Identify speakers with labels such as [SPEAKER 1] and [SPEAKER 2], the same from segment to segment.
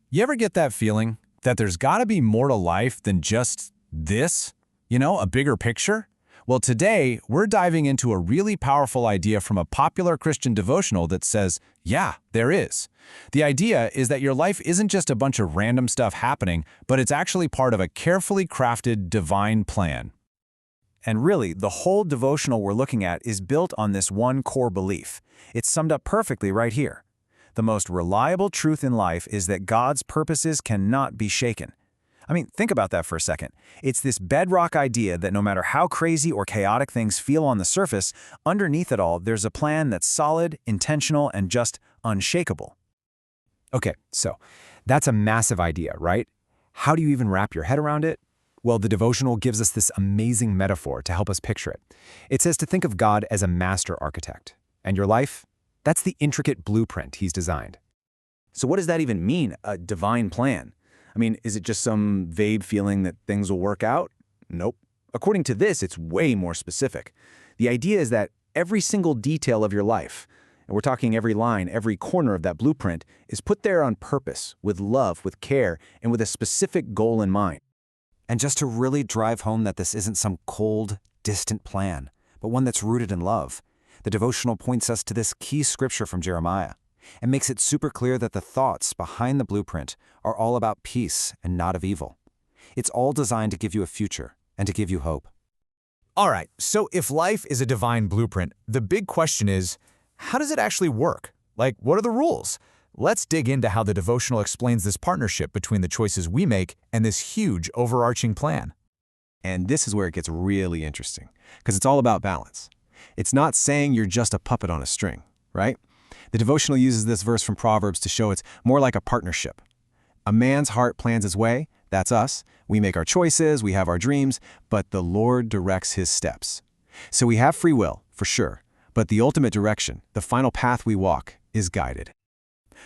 [SPEAKER 1] You ever get that feeling that there's got to be more to life than just this? A bigger picture? Well, today, we're diving into a really powerful idea from a popular Christian devotional that says, yeah, there is. The idea is that your life isn't just a bunch of random stuff happening, but it's actually part of a carefully crafted divine plan.
[SPEAKER 2] And really, the whole devotional we're looking at is built on this one core belief. It's summed up perfectly right here. The most reliable truth in life is that God's purposes cannot be shaken. Think about that for a second. It's this bedrock idea that no matter how crazy or chaotic things feel on the surface, underneath it all, there's a plan that's solid, intentional, and just unshakable.
[SPEAKER 3] Okay, so that's a massive idea, right? How do you even wrap your head around it? Well, the devotional gives us this amazing metaphor to help us picture it. It says to think of God as a master architect. And your life? That's the intricate blueprint he's designed.
[SPEAKER 2] So what does that even mean, a divine plan? Is it just some vague feeling that things will work out? Nope. According to this, it's way more specific. The idea is that every single detail of your life, and we're talking every line, every corner of that blueprint, is put there on purpose, with love, with care, and with a specific goal in mind.
[SPEAKER 3] And just to really drive home that this isn't some cold, distant plan, but one that's rooted in love, the devotional points us to this key scripture from Jeremiah and makes it super clear that the thoughts behind the blueprint are all about peace and not of evil. It's all designed to give you a future and to give you hope.
[SPEAKER 4] All right, so if life is a divine blueprint, the big question is, how does it actually work? What are the rules? Let's dig into how the devotional explains this partnership between the choices we make and this huge overarching plan.
[SPEAKER 5] And this is where it gets really interesting, because it's all about balance. It's not saying you're just a puppet on a string, right? The devotional uses this verse from Proverbs to show it's more like a partnership. A man's heart plans his way, that's us. We make our choices, we have our dreams, but the Lord directs his steps. So we have free will, for sure, but the ultimate direction, the final path we walk, is guided.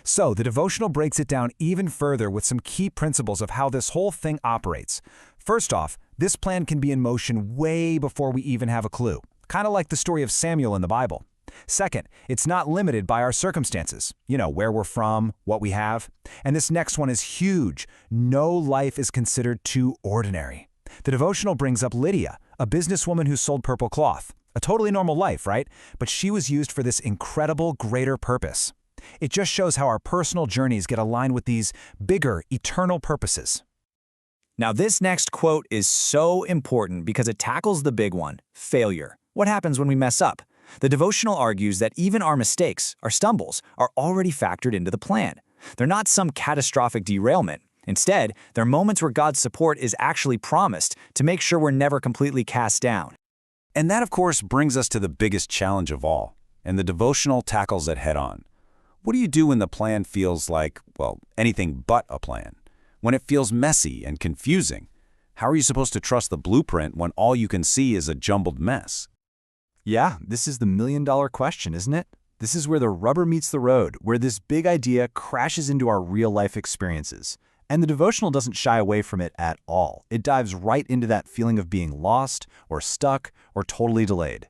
[SPEAKER 2] So the devotional breaks it down even further with some key principles of how this whole thing operates. First off, this plan can be in motion way before we even have a clue, kind of like the story of Samuel in the Bible. Second, it's not limited by our circumstances, where we're from, what we have. And this next one is huge. No life is considered too ordinary. The devotional brings up Lydia, a businesswoman who sold purple cloth. A totally normal life, right? But she was used for this incredible, greater purpose. It just shows how our personal journeys get aligned with these bigger, eternal purposes. Now, this next quote is so important because it tackles the big one, failure. What happens when we mess up? The devotional argues that even our mistakes, our stumbles, are already factored into the plan. They're not some catastrophic derailment. Instead, they're moments where God's support is actually promised to make sure we're never completely cast down.
[SPEAKER 6] And that, of course, brings us to the biggest challenge of all, and the devotional tackles it head-on. What do you do when the plan feels like, anything but a plan? When it feels messy and confusing? How are you supposed to trust the blueprint when all you can see is a jumbled mess?
[SPEAKER 2] Yeah, this is the million-dollar question, isn't it? This is where the rubber meets the road, where this big idea crashes into our real-life experiences. And the devotional doesn't shy away from it at all. It dives right into that feeling of being lost, or stuck, or totally delayed.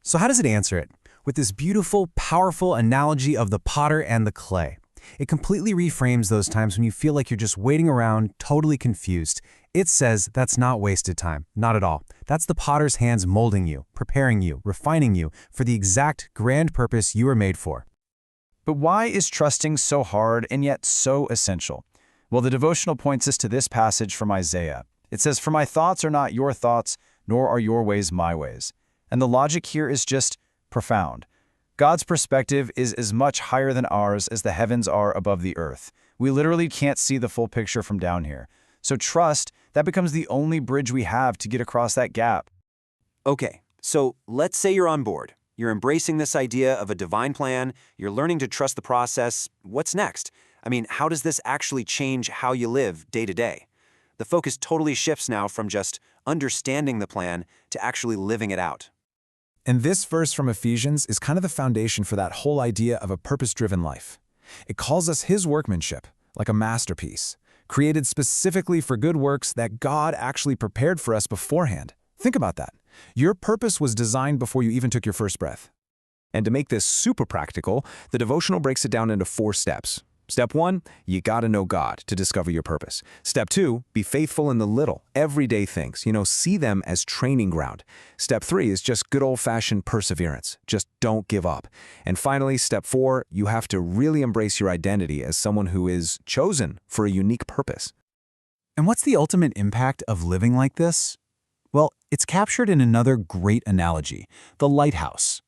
[SPEAKER 3] So how does it answer it? With this beautiful, powerful analogy of the potter and the clay. It completely reframes those times when you feel like you're just waiting around, totally confused. It says that's not wasted time, not at all. That's the potter's hands molding you, preparing you, refining you for the exact grand purpose you were made for.
[SPEAKER 2] But why is trusting so hard and yet so essential? Well, the devotional points us to this passage from Isaiah. It says, "For my thoughts are not your thoughts, nor are your ways my ways." And the logic here is just profound. God's perspective is as much higher than ours as the heavens are above the earth. We literally can't see the full picture from down here. So trust, that becomes the only bridge we have to get across that gap.
[SPEAKER 7] Okay, so let's say you're on board. You're embracing this idea of a divine plan. You're learning to trust the process. What's next? How does this actually change how you live day to day? The focus totally shifts now from just understanding the plan to actually living it out.
[SPEAKER 2] And this verse from Ephesians is kind of the foundation for that whole idea of a purpose-driven life. It calls us His workmanship, like a masterpiece, created specifically for good works that God actually prepared for us beforehand. Think about that. Your purpose was designed before you even took your first breath.
[SPEAKER 5] And to make this super practical, the devotional breaks it down into 4 steps.
[SPEAKER 2] Step 1, you gotta know God to discover your purpose. Step 2, be faithful in the little, everyday things. See them as training ground. Step 3 is just good old-fashioned perseverance. Just don't give up. And finally, step 4, you have to really embrace your identity as someone who is chosen for a unique purpose.
[SPEAKER 3] And what's the ultimate impact of living like this? Well, it's captured in another great analogy, the lighthouse.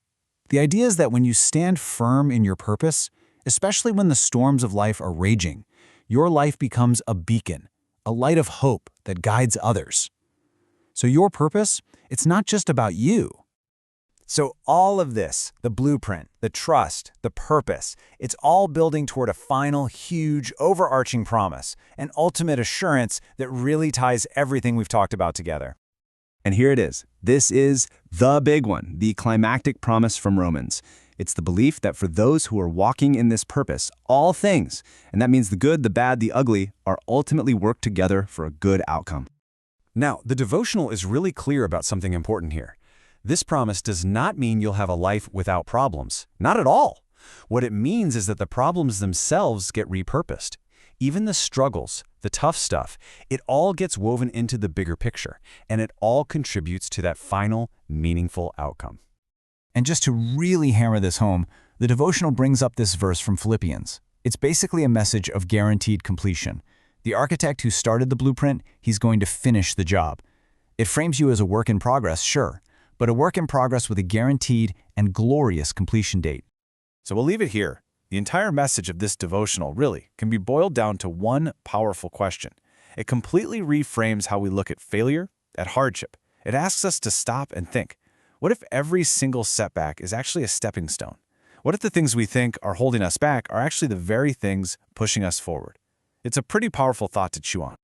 [SPEAKER 3] The idea is that when you stand firm in your purpose, especially when the storms of life are raging, your life becomes a beacon, a light of hope that guides others. So your purpose, it's not just about you.
[SPEAKER 2] So all of this, the blueprint, the trust, the purpose, it's all building toward a final, huge, overarching promise, an ultimate assurance that really ties everything we've talked about together.
[SPEAKER 5] And here it is. This is the big one, the climactic promise from Romans. It's the belief that for those who are walking in this purpose, all things, and that means the good, the bad, the ugly, are ultimately worked together for a good outcome.
[SPEAKER 2] Now, the devotional is really clear about something important here. This promise does not mean you'll have a life without problems. Not at all. What it means is that the problems themselves get repurposed. Even the struggles, the tough stuff, it all gets woven into the bigger picture, and it all contributes to that final, meaningful outcome.
[SPEAKER 1] And just to really hammer this home, the devotional brings up this verse from Philippians. It's basically a message of guaranteed completion. The architect who started the blueprint, he's going to finish the job. It frames you as a work in progress, sure, but a work in progress with a guaranteed and glorious completion date.
[SPEAKER 4] So we'll leave it here. The entire message of this devotional really can be boiled down to one powerful question. It completely reframes how we look at failure, at hardship. It asks us to stop and think. What if every single setback is actually a stepping stone? What if the things we think are holding us back are actually the very things pushing us forward? It's a pretty powerful thought to chew on.